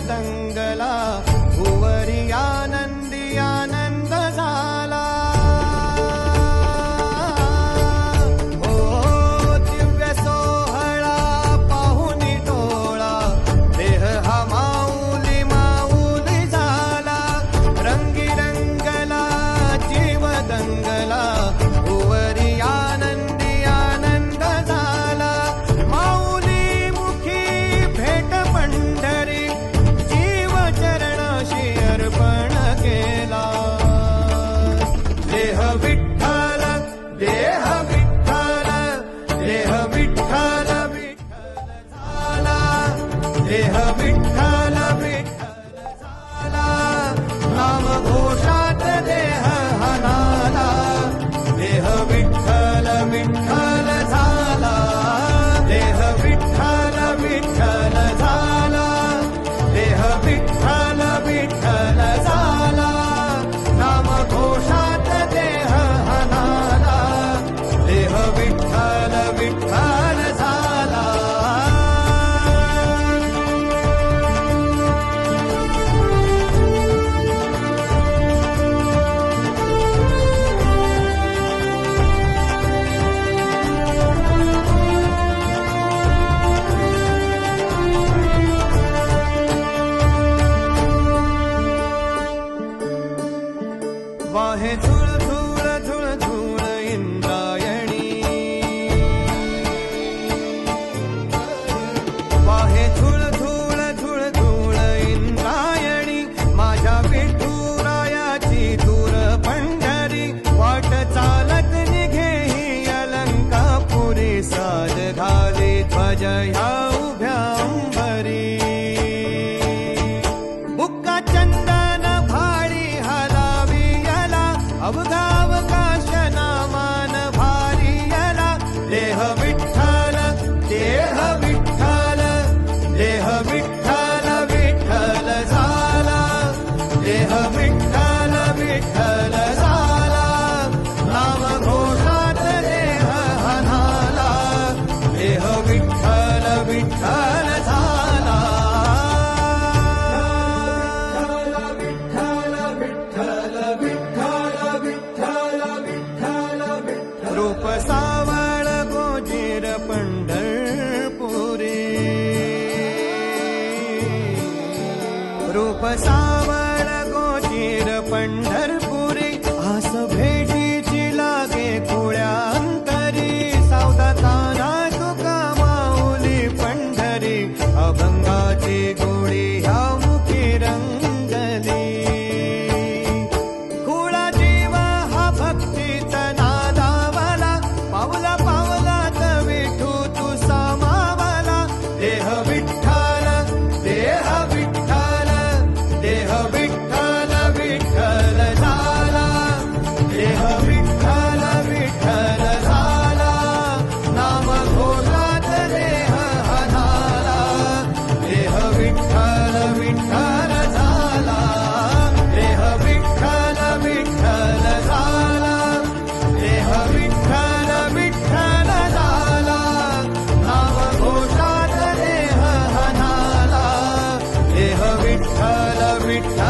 दंगला, भुवरी आनंदी आनंद झाला। ओ दिव्य सोहळा पाहुनी टोळा, देह हा माऊली माऊली झाला। रंगी रंगला जीव दंगला, भुवरी आनंदी आनंद झाला। माऊली मुखी भेट पंढरी, जीव चरणाशी अर्पण केला। देह विठ्ठल देह विठ्ठल, देह विठ्ठल विठ्ठल झाला। देह विठ्ठल विठ्ठल झाला, नाम घोषात देह हनाला। देह विठ्ठल विठ्ठल झाला, देह विठ्ठल विठ्ठल झाला। देह विठ्ठल विठ्ठल झाला, नाम घोषात देह हनाला। देह विठ्ठल विठ्ठल झाला। वाहे झुळ झुळ झुळ झुळ इंद्रायणी, वाहे झुळ झुळ झुळ झुळ इंद्रायणी। माझ्या विठुरायाची दूर पंढरी, वाट चालत निघे ही अलंकापुरी। साज घाली ध्वज ह्या उभ्या अंबरी, बुक्का चंदन भाडी हलावी याला। अवघावकाश नामान भारी याला। देह विठ्ठल देह विठ्ठल, देह विठ्ठल विठ्ठल झाला। देह विठ्ठल विठ्ठल झाला, नाम घोषात देह हनाला। देह विठ्ठल विठ्ठल झाला। रूप सावळ गोजीर पंढरपुरी, रूप सावळ गोजीर पंढरपुरी। आस भेटीची लागे खुळ्या अंतरी, सावधा ताना तुका माऊली पंढरी। अभंगाची गोडी ह्या मुखी रंगली, खुळा जीव हा भक्तीचा नादावला। पावला पावलात विठू तू सामावला। देह विठ्ठल देह विठ्ठल, देह विठ्ठल विठ्ठल झाला। देह विठ्ठल विठ्ठल झाला, नाम घोषात देह हनाला। देह विठ्ठल विठ्ठल झाला, देह विठ्ठल विठ्ठल झाला। देह विठ्ठल विठ्ठल झाला, नाम घोषात देह हनाला। देह विठ्ठल विठ्ठल